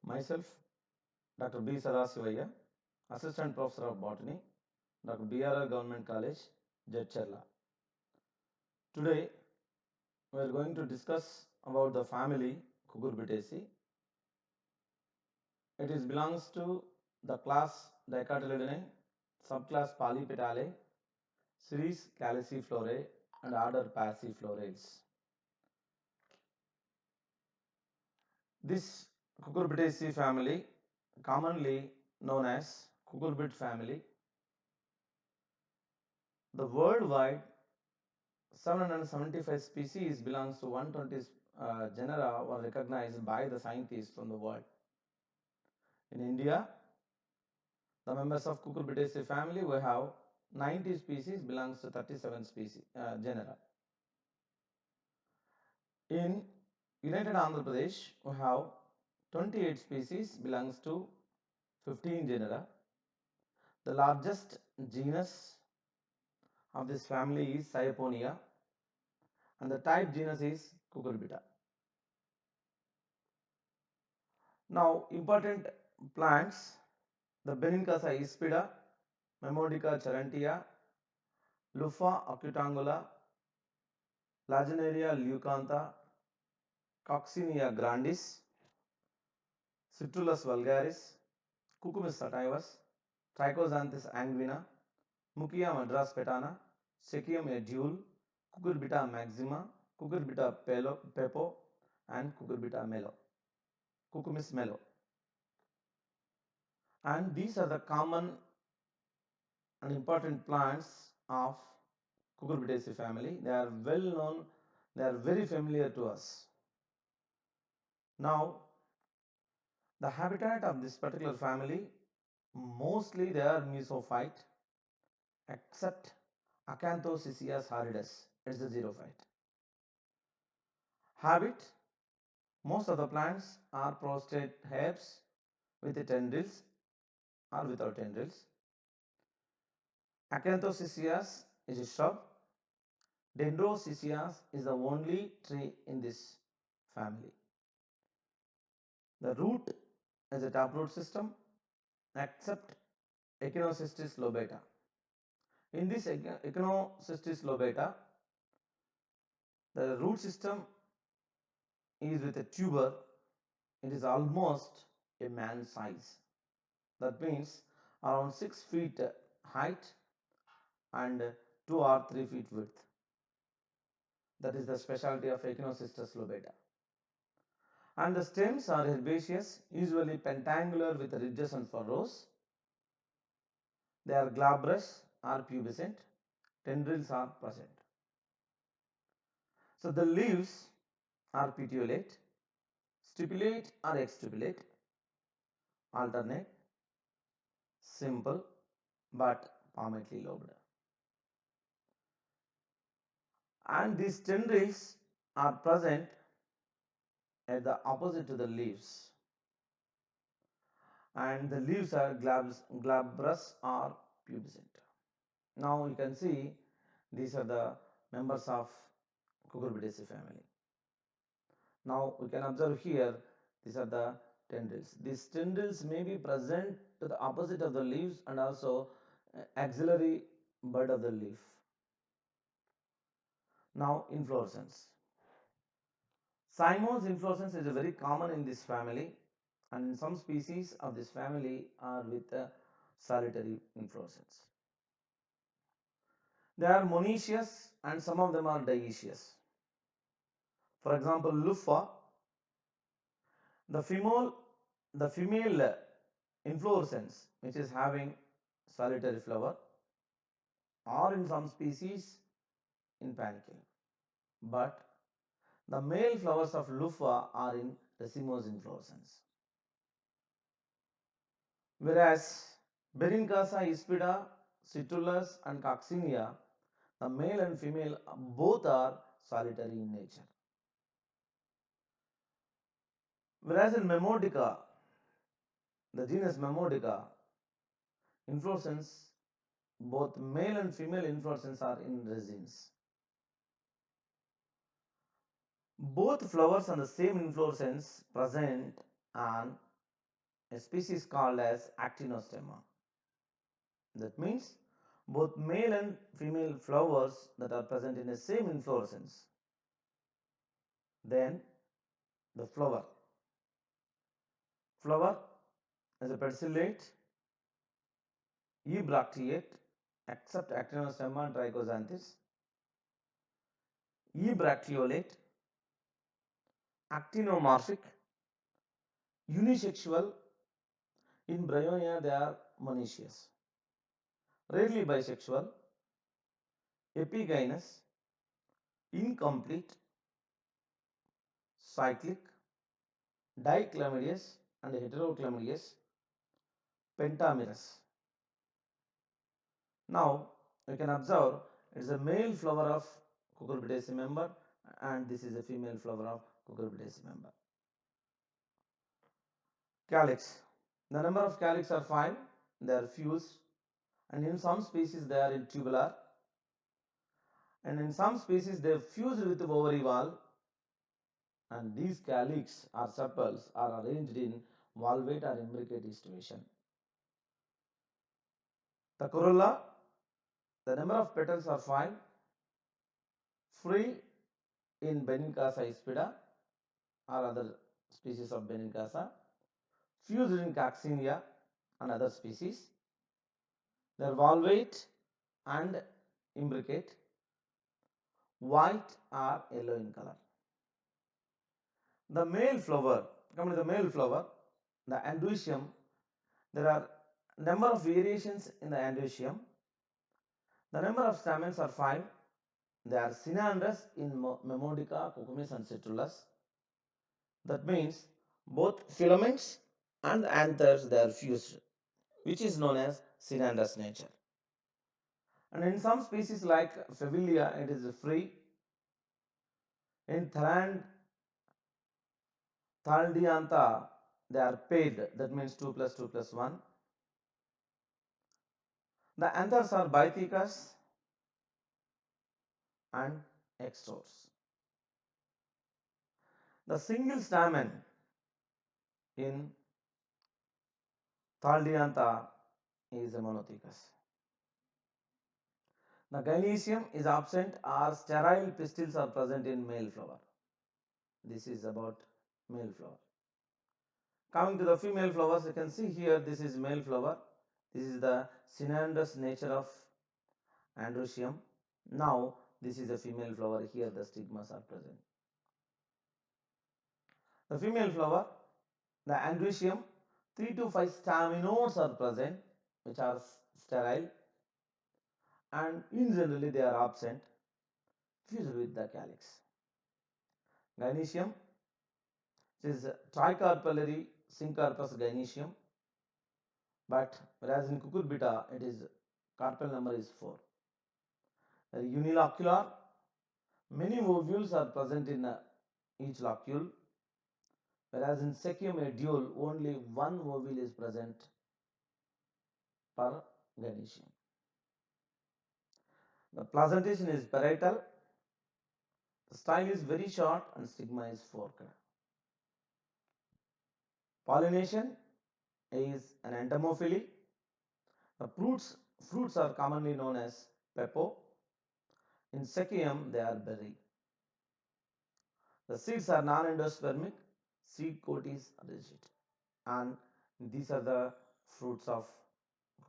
Myself, Dr. B. Sadasivaya, Assistant Professor of Botany, Dr. BRR Government College, Jedcherla. Today, we are going to discuss about the family Cucurbitaceae. It belongs to the class Dicotyledonine, subclass Polypetalae, series Calyciflorae, and order Passiflorales. This Cucurbitaceae family, commonly known as cucurbit family, the worldwide 775 species belongs to 120 genera were recognized by the scientists from the world. In India, the members of Cucurbitaceae family, we have 90 species belongs to 37 species genera. In United Andhra Pradesh, we have 28 species belongs to 15 genera. The largest genus of this family is Cyaponia and the type genus is Cucurbita. Now, important plants, the Benincasa ispida, Memodica charantia, Lupha acutangula, Lagenaria leucantha, Coccinia grandis, Citrullus vulgaris, Cucumis sativus, Trichoxanthus anguina, Mucia madras petana, Sechium edule, Cucurbita maxima, Cucurbita pepo, and Cucurbita melo, Cucumis melo. And these are the common and important plants of Cucurbitaceae family. They are well known, they are very familiar to us. Now, the habitat of this particular family, mostly they are mesophyte, except Acanthocycias horridus, it is a xerophyte. Habit, most of the plants are prostrate herbs with tendrils or without tendrils. Acanthocycias is a shrub. Dendrocycias is the only tree in this family. The root is a taproot system except Echinocystis lobata. In this Echinocystis lobata, the root system is with a tuber. It is almost a man size. That means around 6 feet height and 2 or 3 feet width. That is the specialty of Echinocystis lobata. And the stems are herbaceous, usually pentangular with ridges and furrows. They are glabrous or pubescent. Tendrils are present. So the leaves are petiolate, stipulate or exstipulate, alternate, simple but palmately lobed. And these tendrils are present at the opposite to the leaves, and the leaves are glabrous or pubescent. Now you can see these are the members of Cucurbitaceae family. Now we can observe here these are the tendrils. These tendrils may be present to the opposite of the leaves and also axillary bud of the leaf. Now inflorescence. Cymose inflorescence is very common in this family, and in some species of this family are with a solitary inflorescence. They are monoecious and some of them are dioecious. For example, Lupha, the female inflorescence which is having solitary flower, or in some species in panicle, but the male flowers of Lupha are in racemose inflorescence. Whereas Berincasa ispida, Citrullus and Coccinia, the male and female both are solitary in nature. Whereas in Memodica, the genus Memodica, inflorescence, both male and female inflorescence are in racemes. Both flowers on the same inflorescence present on a species called as actinostemma. That means both male and female flowers that are present in the same inflorescence. Then the flower. Flower is a pedicellate, eubracteate, except actinostemma and trichosanthes, eubracteolate, actinomorphic, unisexual. In Bryonia they are monoecious, rarely bisexual, epigynous, incomplete, cyclic, dichlamydious and heterochlamydious, pentamerous. Now you can observe it is a male flower of Cucurbitaceae member and this is a female flower of Cucurbitaceae member. Calyx. The number of calyx are 5. They are fused and in some species they are in tubular and in some species they are fused with the ovary wall, and these calyx or sepals are arranged in valvate or imbricate distribution. The corolla, the number of petals are 5, free in Benincasa hispida or other species of Benincasa, fused in Coccinia and other species. They are valvate and imbricate, white or yellow in color. The male flower, coming to the male flower, the androecium, there are number of variations in the androecium. The number of stamens are 5. They are synandrous in Memodica, Cucumis and Citrullus. That means both filaments and anthers they are fused, which is known as synandrous nature. And in some species like Favilia, it is free. In Thaldiantha, they are paired. That means 2 plus 2 plus 1. The anthers are bithecous and extors. The single stamen in Thaldiantha is a monothecous. The gynoecium is absent or sterile pistils are present in male flower. This is about male flower. Coming to the female flowers, you can see here this is male flower. This is the synandrous nature of androecium. Now this is a female flower. Here the stigmas are present. The female flower, the androecium, 3 to 5 staminodes are present which are sterile and in generally they are absent, fused with the calyx. Gynoecium is tricarpellary syncarpous gynoecium, but whereas in Cucurbita it is carpel number is 4. Unilocular, many ovules are present in each locule, whereas in Sechium eduole only one ovule is present per gynoecium. The placentation is parietal, the style is very short and stigma is forked. Pollination is an entomophily. The fruits are commonly known as pepo. In Sechium they are berry. The seeds are non-endospermic, seed coat is rigid, and these are the fruits of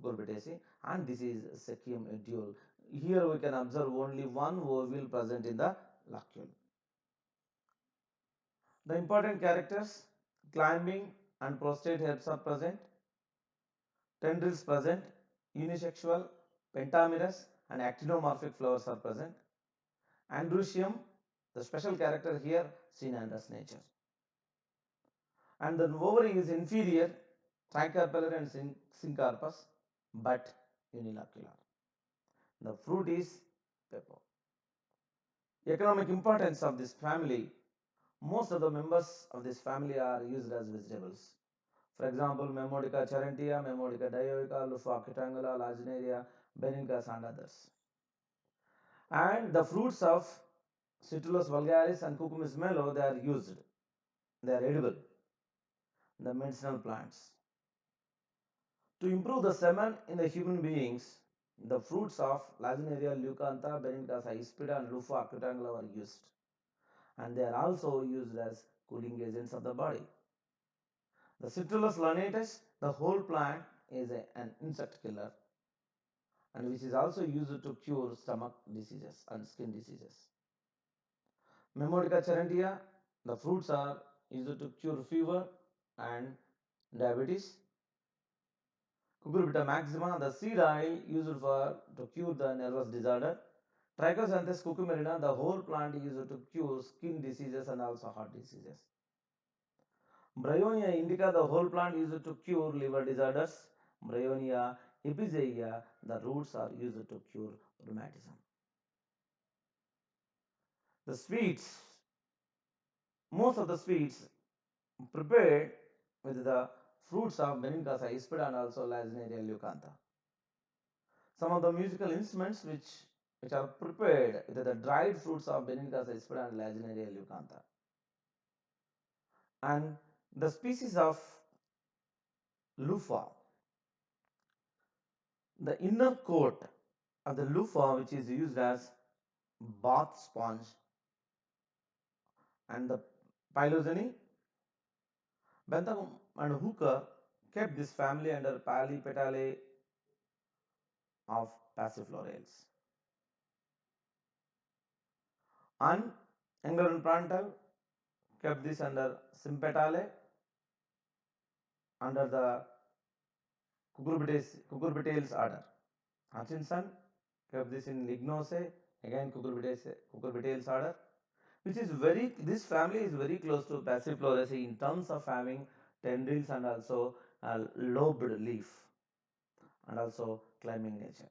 Cucurbitaceae and this is Sechium eduole. Here we can observe only one ovule present in the locule. The important characters, climbing and prostrate herbs are present, tendrils present, unisexual, pentamerous and actinomorphic flowers are present. Androecium, the special character here, synandrous nature. And the ovary is inferior, tricarpellary and syncarpous, but unilocular. The fruit is pepo. Economic importance of this family, most of the members of this family are used as vegetables. For example, Memodica charantia, Memodica dioica, Lupha quadrangula, Lagenaria, Benincas and others. And the fruits of Citrullus vulgaris and Cucumis melo, they are used. They are edible. The medicinal plants. To improve the semen in the human beings, the fruits of Lagenaria leucantha, Benincasa ispida, and Lupha acutangula were used, and they are also used as cooling agents of the body. The Citrullus lanatus, the whole plant, is an insect killer, and which is also used to cure stomach diseases and skin diseases. Memodica charantia, the fruits are used to cure fever and diabetes. Cucurbita maxima, the seed oil used for to cure the nervous disorder. Trichosanthus cucumerina, the whole plant used to cure skin diseases and also heart diseases. Bryonia indica, the whole plant used to cure liver disorders. Bryonia epizeuia, the roots are used to cure rheumatism. The sweets, most of the sweets prepared with the fruits of Benincasa ispida and also Lagenaria leucantha. Some of the musical instruments which are prepared with the dried fruits of Benincasa ispida and Lagenaria leucantha. And the species of loofah, the inner coat of the loofah, which is used as bath sponge, and the Pilosini, Bentham and Hooker kept this family under Palipetalae of passiflorales. And Engler and Prantal kept this under Sympetale under the Cucurbitales order. Hutchinson kept this in Lignose, again Cucurbitales order, which is this family is very close to Passifloraceae in terms of having tendrils and also lobed leaf and also climbing nature.